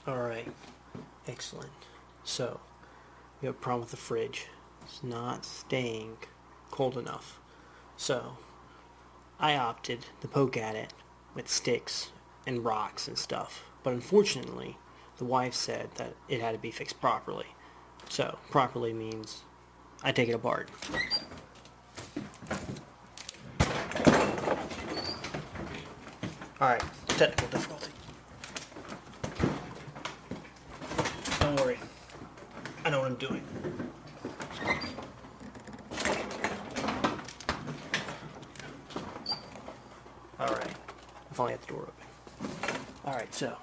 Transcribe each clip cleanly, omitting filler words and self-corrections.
Alright, excellent. So, we have a problem with the fridge. It's not staying cold enough. So, I opted to poke at it with sticks and rocks and stuff. But unfortunately, the wife said that it had to be fixed properly. So, properly means I take it apart. Alright, technical difficulty. Don't worry. I know what I'm doing. Alright. I finally got the door open. Alright, so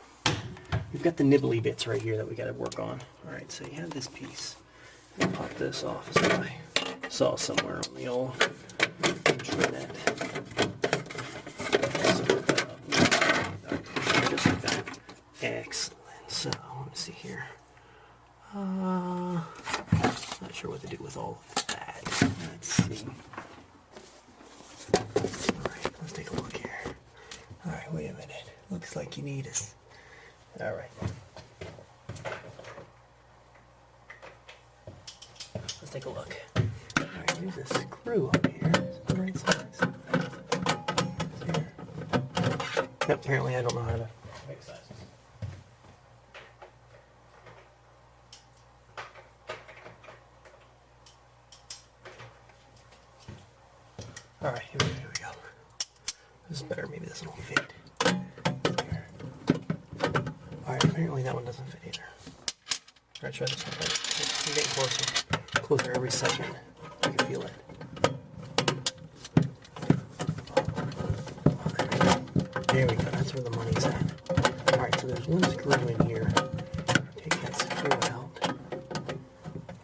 we've got the nibbly bits right here that we gotta work on. Alright, so you have this piece. I'll pop this off as I saw somewhere on the old internet. Just like that. Excellent. So, let me see here. Not sure what to do with all of that. Let's see. Alright, let's take a look here. Alright, wait a minute. Looks like you need us. Alright. Let's take a look. Alright, here's a screw up here. Is it the right size? Here. Yep, apparently I don't know how to make sizes. Alright, here we go. This is better, maybe this one will fit. Here. Alright, apparently that one doesn't fit either. Alright, try this one. I'm getting closer. Closer every second. You can feel it. There we go, that's where the money's at. Alright, so there's one screw in here. Take that screw out.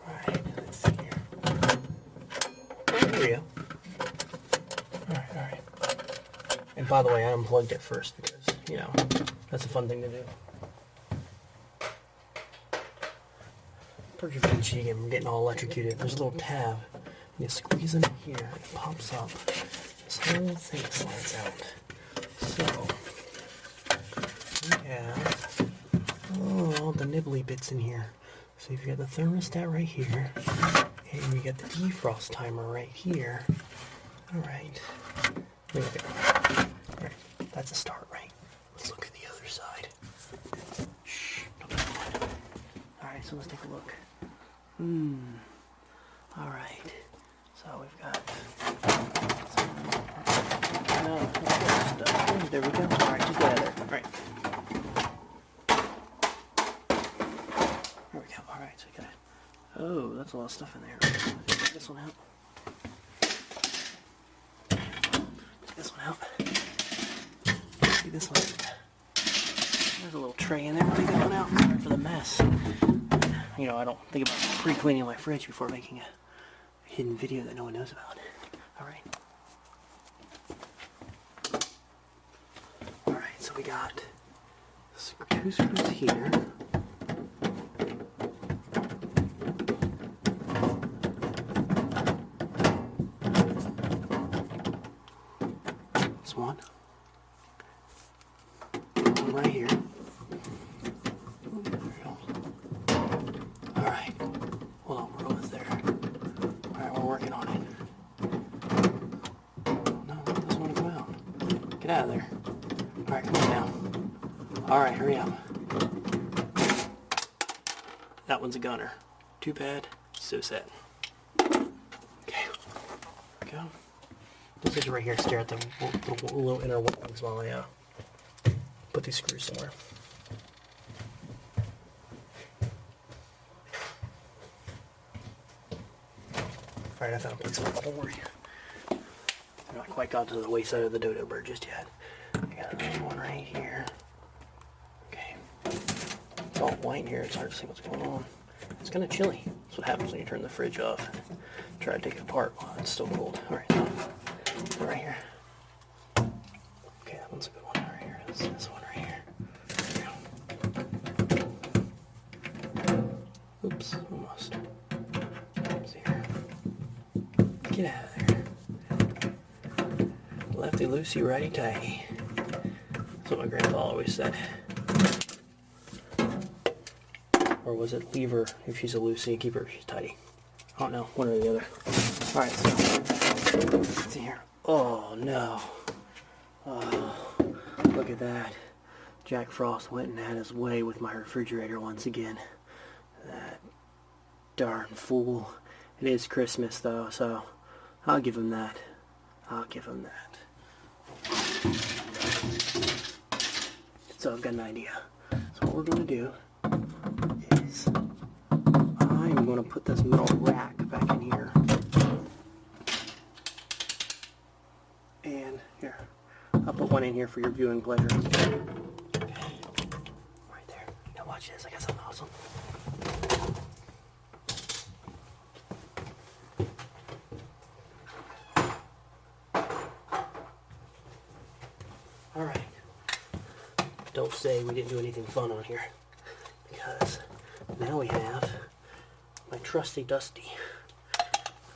Alright, let's see here. Oh, there we go. Alright. And by the way, I unplugged it first because, you know, that's a fun thing to do. Perfect cheek, I'm getting all electrocuted. There's a little tab. And you squeeze in here, and it pops up. This whole thing slides out. So, we have all the nibbly bits in here. So you've got the thermostat right here, and you got the defrost timer right here. Alright. There we go. Alright, that's a start, right? Let's look at the other side. Shh, don't be quiet. Alright, so let's take a look. Alright. So we've got stuff. There we go. Alright, just go out there. Alright. There we go. Alright, so we got it. Oh, that's a lot of stuff in there. Take this one out. Take this one out. See this one? There's a little tray in there. Take that one out. Sorry for the mess. You know, I don't think about pre-cleaning my fridge before making a hidden video that no one knows about. Alright. Alright, so we got two screws here. This one. One right here. Alright. Hold on, we're almost there. Alright, we're working on it. No, it doesn't want to go out. Get out of there. Alright, come on now. Alright, hurry up. That one's a gunner. Too bad, so sad. Okay. Go. Just sit right here, stare at the little inner workings while I put these screws somewhere. Alright, I found a place for it. Don't worry. I've not quite got to the wayside of the dodo bird just yet. I got another one right here. Okay. It's all white in here. It's hard to see what's going on. It's kind of chilly. That's what happens when you turn the fridge off. Try to take it apart while it's still cold. Alright. Right here. Okay, that one's a good one right here. This one right here. There we go. Oops, almost. See here. Get out of there. Lefty loosey, righty tighty. That's what my grandpa always said. or was it leave her if she's a Lucy, keep her if she's tidy? I don't know, one or the other. Alright, so, let's see here. Oh no. Oh, look at that. Jack Frost went and had his way with my refrigerator once again. That darn fool. It is Christmas though, so I'll give him that. I'll give him that. So I've got an idea. So what we're going to do is I'm going to put this metal rack back in here. And here, I'll put one in here for your viewing pleasure. Okay. Right there. Now watch this. I got something awesome. Alright. Don't say we didn't do anything fun on here. Because now we have my trusty dusty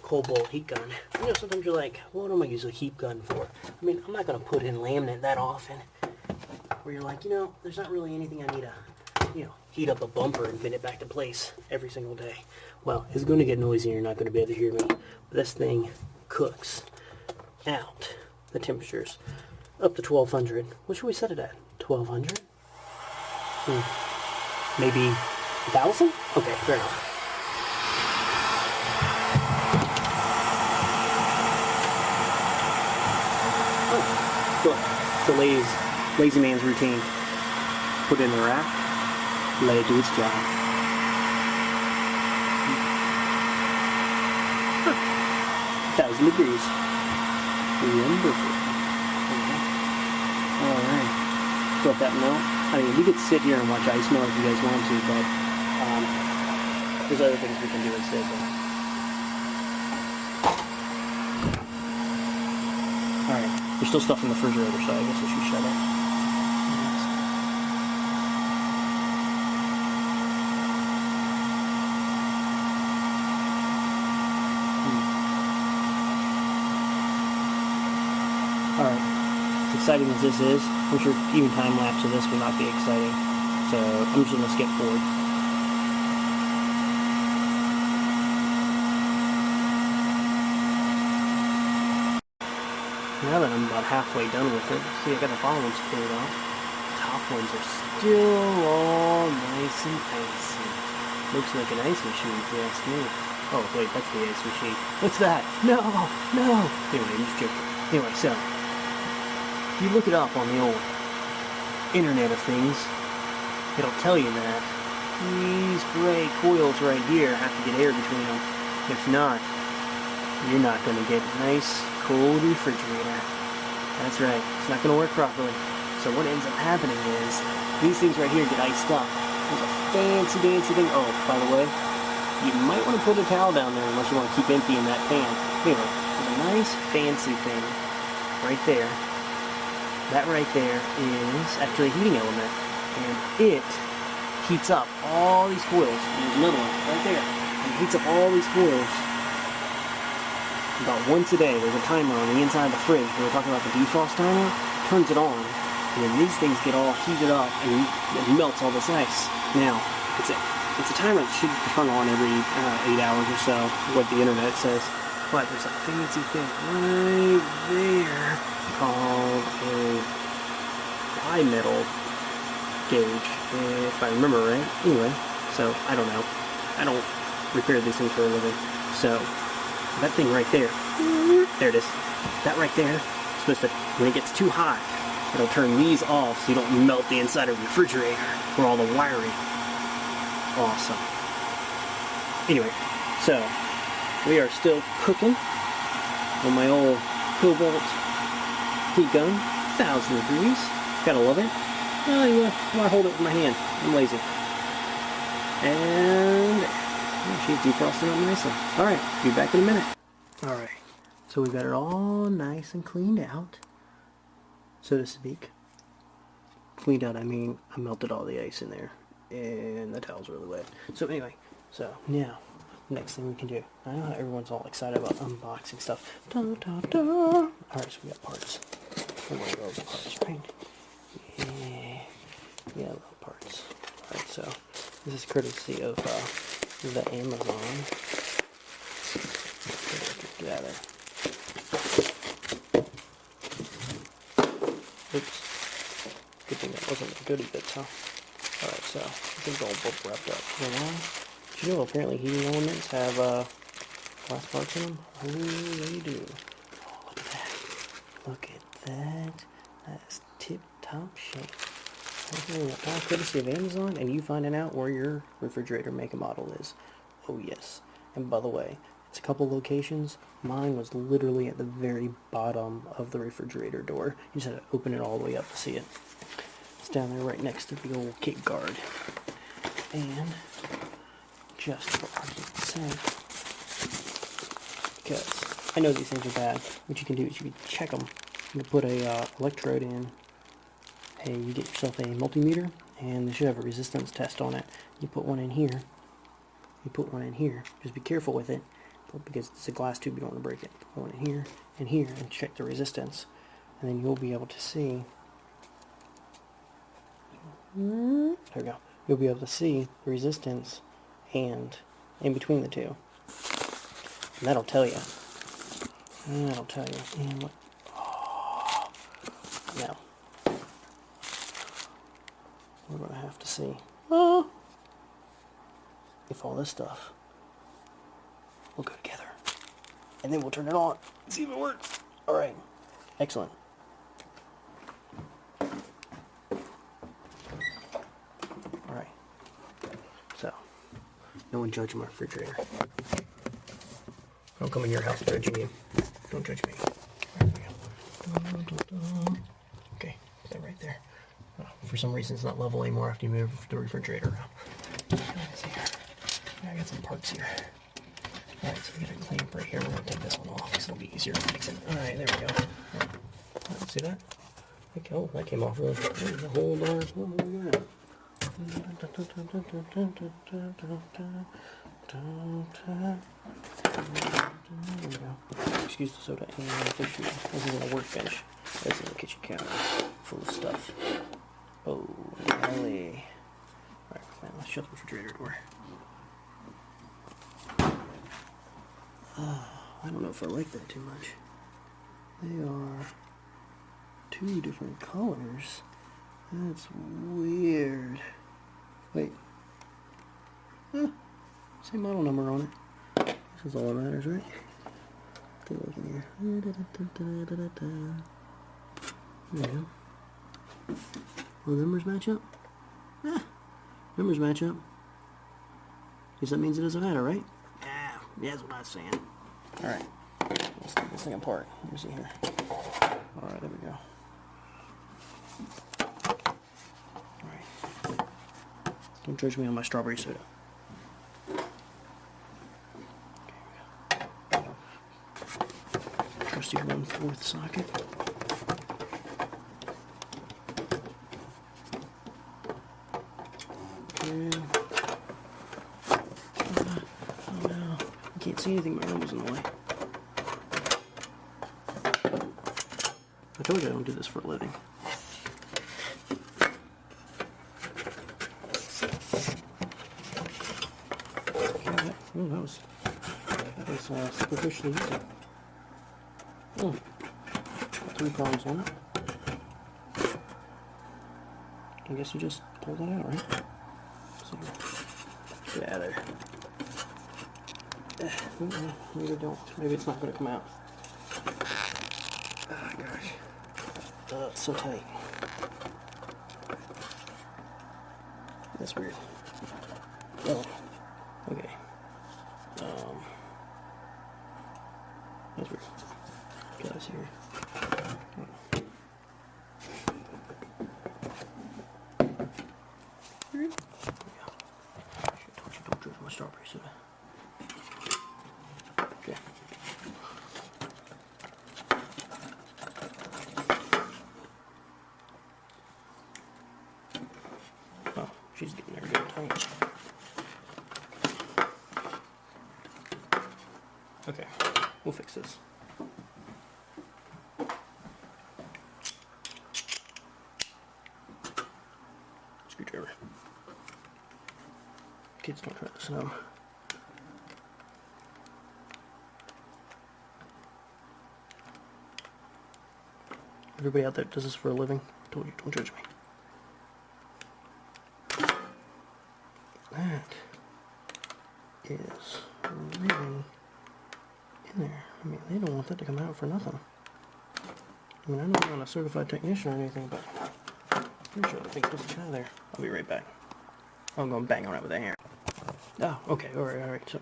cobalt heat gun. You know, sometimes you're like, what am I using a heat gun for? I mean, I'm not going to put in laminate that often. Where you're like, you know, there's not really anything I need to, you know, heat up a bumper and pin it back to place every single day. Well, it's going to get noisy and you're not going to be able to hear me. But this thing cooks out the temperatures up to 1200. What should we set it at? 1200? Maybe 1000? Okay, fair enough. Oh, look, the lazy man's routine. Put it in the rack, let it do its job. 1000 degrees. Wonderful. Alright. So let that melt. I mean, we could sit here and watch ice melt if you guys want to, but there's other things we can do instead. Alright. There's still stuff in the refrigerator, so I guess I should shut up. Alright. Exciting as this is, I'm sure even time lapse of this will not be exciting. So I'm just going to skip forward. Now that I'm about halfway done with it, see, I got the bottom ones cleared off. The top ones are still all nice and icy. Looks like an ice machine if you ask me. Oh wait, that's the ice machine. What's that? No, no. Anyway, I'm just joking. Anyway, so if you look it up on the old Internet of Things, it'll tell you that these gray coils right here have to get air between them. If not, you're not going to get a nice, cold refrigerator. That's right, it's not going to work properly. So what ends up happening is, these things right here get iced up. There's a fancy dancy thing. Oh, by the way, you might want to put a towel down there unless you want to keep emptying that pan. Anyway, there's a nice fancy thing right there. That right there is actually a heating element, and it heats up all these coils. There's another one right there, and it heats up all these coils about once a day. There's a timer on the inside of the fridge. We were talking about the defrost timer. Turns it on, and then these things get all heated up, and it melts all this ice. Now, it's a timer that should turn on every 8 hours or so, what the internet says. But there's a fancy thing right there called a bi-metal gauge, if I remember right. Anyway, so I don't know. I don't repair these things for a living. So that thing right there, there it is. That right there is supposed to, when it gets too hot, it'll turn these off so you don't melt the inside of the refrigerator or all the wiring. Awesome. Anyway, so we are still cooking on my old cobalt heat gun, 1000 degrees. Gotta love it. Oh, you want to hold it with my hand. I'm lazy. And she's defrosting up nicely. Alright, be back in a minute. Alright, so we've got it all nice and cleaned out, so to speak. Cleaned out, I mean, I melted all the ice in there, and the towel's really wet. So anyway, so now, next thing we can do. I know how everyone's all excited about unboxing stuff. Da, da, da. Alright, so we got parts. We're going to go over parts, right? Yeah, I love parts. Alright, so This is courtesy of the Amazon. Get out of there. Oops. Good thing that wasn't the goodie bits, huh? Alright, so I think they're all both wrapped up. Did you know apparently heating elements have glass parts in them? Oh, they do. Oh, look at that. Look at that. That's tip-top shape. All courtesy of Amazon, and you finding out where your refrigerator make and model is. Oh yes. And by the way, it's a couple locations. Mine was literally at the very bottom of the refrigerator door. You just had to open it all the way up to see it. It's down there right next to the old kick guard. And just for argument's sake, because I know these things are bad, what you can do is you can check them. You can put a electrode in. Hey, you get yourself a multimeter, and they should have a resistance test on it. You put one in here. You put one in here. Just be careful with it, because it's a glass tube. You don't want to break it. Put one in here, and check the resistance, and then you'll be able to see. There we go. You'll be able to see the resistance, and in between the two. And that'll tell you. That'll tell you. And look. Oh. Now. We're going to have to see if all this stuff will go together. And then we'll turn it on and see if it works. Alright. Excellent. Alright. So, no one judge my refrigerator. I don't come in your house judging you. Don't judge me. There we go. Okay, put that right there. For some reason it's not level anymore after you move the refrigerator around. Let's see here. I got some parts here. Alright, so we got a clamp right here. We're going to take this one off because it'll be easier to fix it. Alright, there we go. Right, see that? Okay, oh, that came off really. There's a whole darn. Oh, look at that. There we go. Excuse the soda and the fish food. This isn't a workbench. This is a kitchen counter full of stuff. Oh, golly. Alright, fine, let's shut the refrigerator door. I don't know if I like that too much. They are two different colors. That's weird. Wait. Same model number on it. This is all that matters, right? Take a look in here. There you go. Well, numbers match up? Numbers match up. Guess that means it doesn't matter, right? Yeah, that's what I was saying. Alright. Let's take this thing apart. Let me see here. Alright, there we go. Alright. Don't judge me on my strawberry soda. Okay, trusty 1/4 socket. Okay. Oh no. I can't see anything, my arm was in the way. I told you I don't do this for a living. Oh, that was superficially easy. Oh, got 3 prongs on it. I guess you just pull that out, right? So, get out of there. Maybe don't. Maybe it's not going to come out. Oh gosh. It's so tight. That's weird. Oh, okay. That's weird. Get us here. Don't drink my strawberry soda. Okay. Oh, she's getting there good time. Okay, we'll fix this. Screwdriver. Kids don't try to snow. Everybody out there does this for a living. I told you, don't judge me. That is really in there. I mean, they don't want that to come out for nothing. I mean, I know I'm not a certified technician or anything, but I'm pretty sure that thing's supposed to come out of there. I'll be right back. I'm going to bang on it with a hammer. Oh, okay, alright, so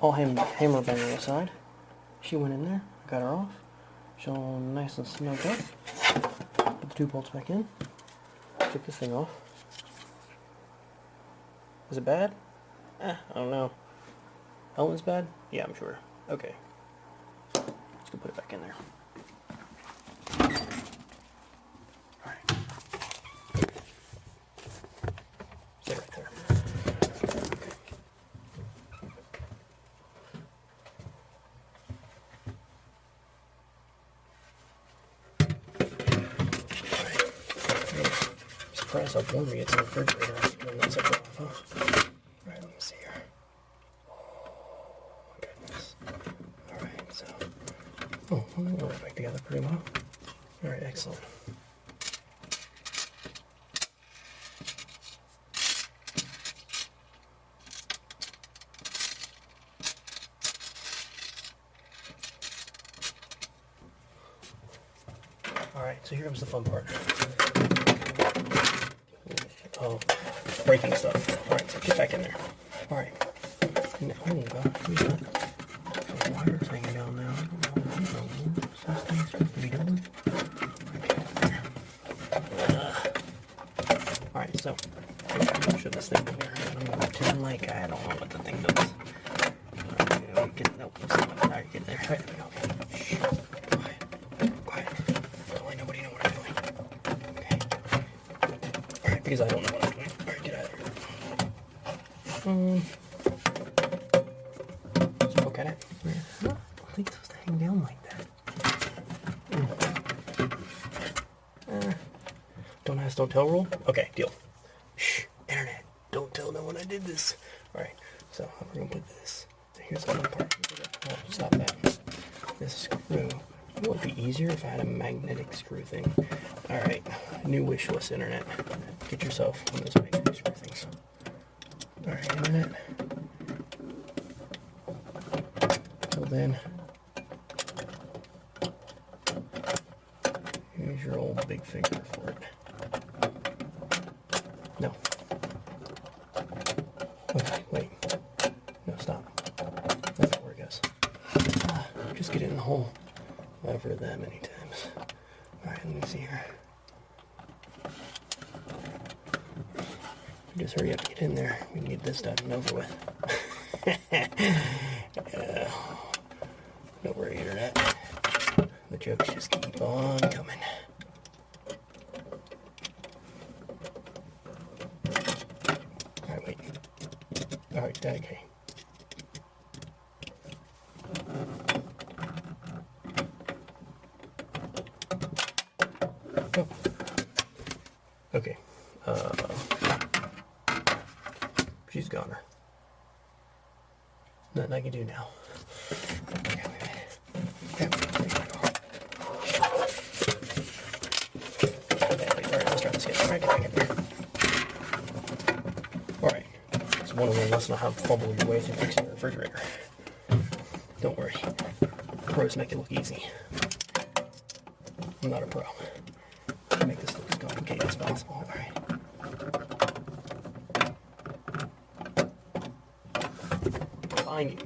all hammer banging aside, she went in there, I got her off, she's all nice and snugged up, put the 2 bolts back in, took this thing off. Is it bad? I don't know. Ellen's bad? Yeah, I'm sure. Okay. Let's go put it back in there. Alright. Stay right there. Surprised how warm it gets in the refrigerator after doing that separate off, huh? Alright, let me see here. Oh, my goodness. Alright, so. Oh, well, that worked back together pretty well. Alright, excellent. Alright, so here comes the fun part. Oh, breaking stuff. Alright, so get back in there. Alright. Oh god, who's that? The wire's hanging down now. I don't know what this thing's supposed to be doing. Alright, so I'm sure this thing here. I'm gonna pretend like I don't know what the thing does. Nope, alright, get there. Alright, there we go. Shh. Quiet. Don't let nobody know what I'm doing. Okay. Alright, because I don't know what I'm doing. Alright, get out of here. Just poke at it. I don't think it's supposed to hang down like that. Don't ask, don't tell rule? Okay, deal. Shh, internet. Don't tell no one I did this. Alright, so we're going to put this. Here's the fun part. Oh, stop that. This screw. It would be easier if I had a magnetic screw thing. Alright, new wish list, internet. Get yourself one of those magnetic screw things. Alright, internet. So then, here's your old big figure for it. No. Okay, wait. No, stop. That's not where it goes. Just get it in the hole. I've heard that many times. Alright, let me see here. Just hurry up and get in there. We can get this done and over with. Don't worry, internet. The jokes just keep on coming. Alright, wait. Alright, okay. Oh. Okay. She's goner. Nothing I can do now. Okay. Alright, let's try this again. Alright, get back in there. Alright. It's one of them. Let's not have fumble your way through fixing the refrigerator. Don't worry. Pros make it look easy. I'm not a pro. Make this look as complicated as possible. Alright. Finding.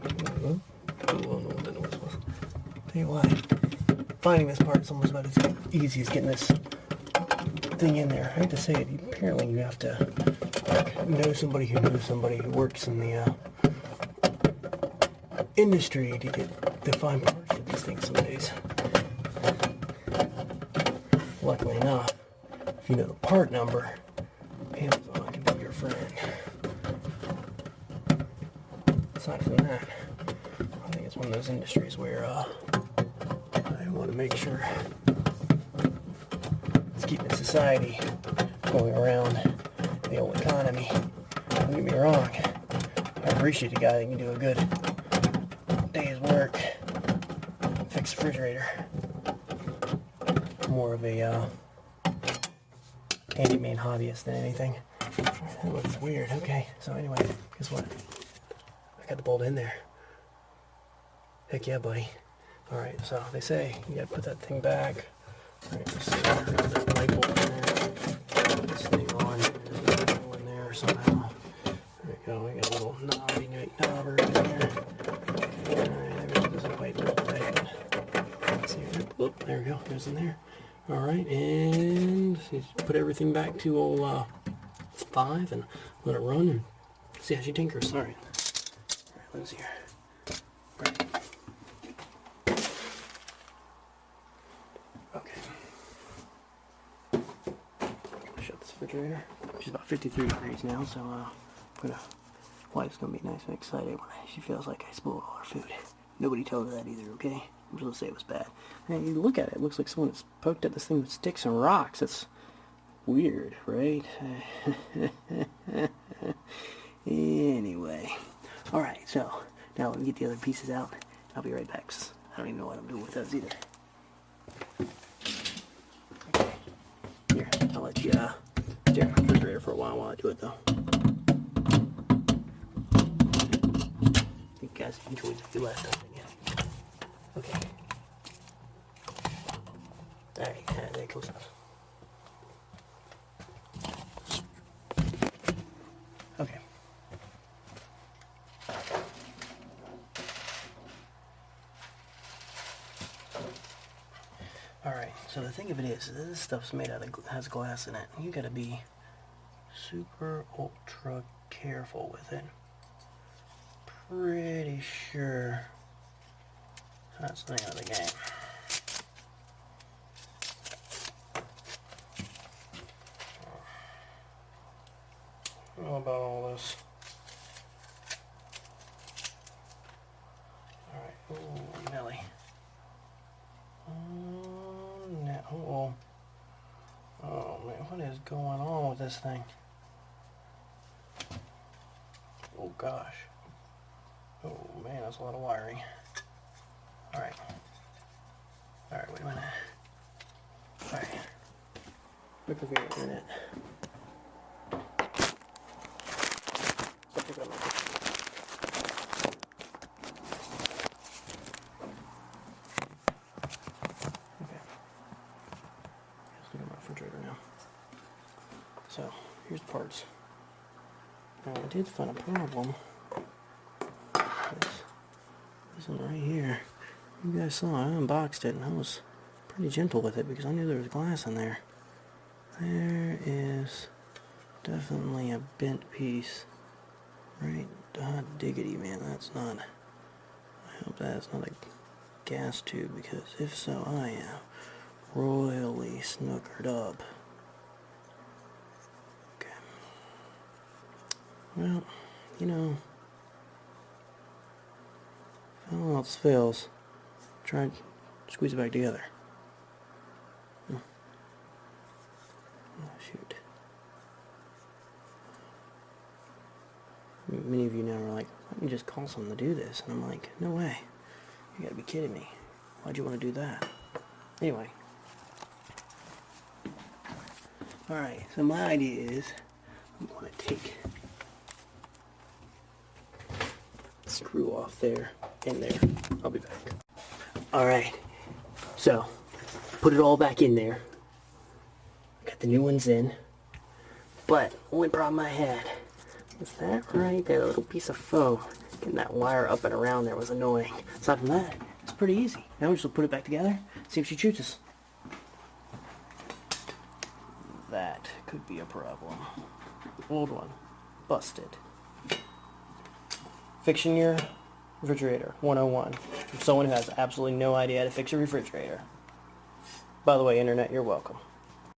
Tell you what. Finding this part is almost about as easy as getting this thing in there. I hate to say it, apparently you have to know somebody who knows somebody who works in the industry to find parts for these things some days. Luckily enough, if you know the part number, Amazon can be your friend. Aside from that, I think it's one of those industries where I want to make sure it's keeping society going around, the old economy. Don't get me wrong, appreciate a guy that can do a good day's work, fix the refrigerator. More of a handyman hobbyist than anything. That looks weird. Okay, so anyway, guess what? I got the bolt in there. Heck yeah, buddy. Alright, so they say you gotta put that thing back. Alright, let's see. There's a light bulb in there. Put this thing on. There's another one there somehow. There we go. We got a little knobber in there. Alright, maybe there's a white bulb right. Let's see. Whoop, there we go. There's in there. Alright, and put everything back to old 5 and let it run and see how she tinkers. Alright. Alright, let's see here. Right. Okay. Shut this refrigerator. She's about 53 degrees now, so wife's gonna be nice and excited when she feels like I spoiled all her food. Nobody told her that either, okay? I'm just gonna say it was bad. And you look at it, it looks like someone that's poked at this thing with sticks and rocks. It's weird, right? Anyway. Alright, so now let me get the other pieces out. I'll be right back, 'cause I don't even know what I'm doing with those either. Okay. Here, I'll let you stare at my refrigerator for a while I do it, though. You guys enjoyed the last time, yeah. Okay. Alright, there it goes. Okay. Alright, so the thing of it is, this stuff's made out of, has glass in it. You gotta be super ultra careful with it. Pretty sure that's the name of the game. I don't know about all this. Alright, ooh, Nelly. Oh, oh man, what is going on with this thing? Oh gosh. Oh man, that's a lot of wiring. Alright. Alright, wait a minute. Alright. Look over here a minute. Stop picking up my picture. Okay. Let's look at my refrigerator now. So, here's the parts. Now I did find a problem. This one right here. You guys saw I unboxed it and I was pretty gentle with it because I knew there was glass in there. There is definitely a bent piece. Right? Hot diggity, man. That's not... I hope that's not a gas tube, because if so, I am royally snookered up. Okay. Well, you know, if all else fails, try and squeeze it back together. Oh, shoot. Many of you now are like, why don't you just call someone to do this? And I'm like, no way. You gotta be kidding me. Why'd you want to do that? Anyway. Alright, so my idea is, I'm going to take the screw off there and there. I'll be back. Alright, so, put it all back in there. Got the new ones in. But, only problem I had is that right there, a little piece of foam. Getting that wire up and around there was annoying. Aside from that, it's pretty easy. Now we just put it back together, see if she chooses. That could be a problem. Old one. Busted. Fixing your refrigerator 101. From someone who has absolutely no idea how to fix a refrigerator. By the way, Internet, you're welcome.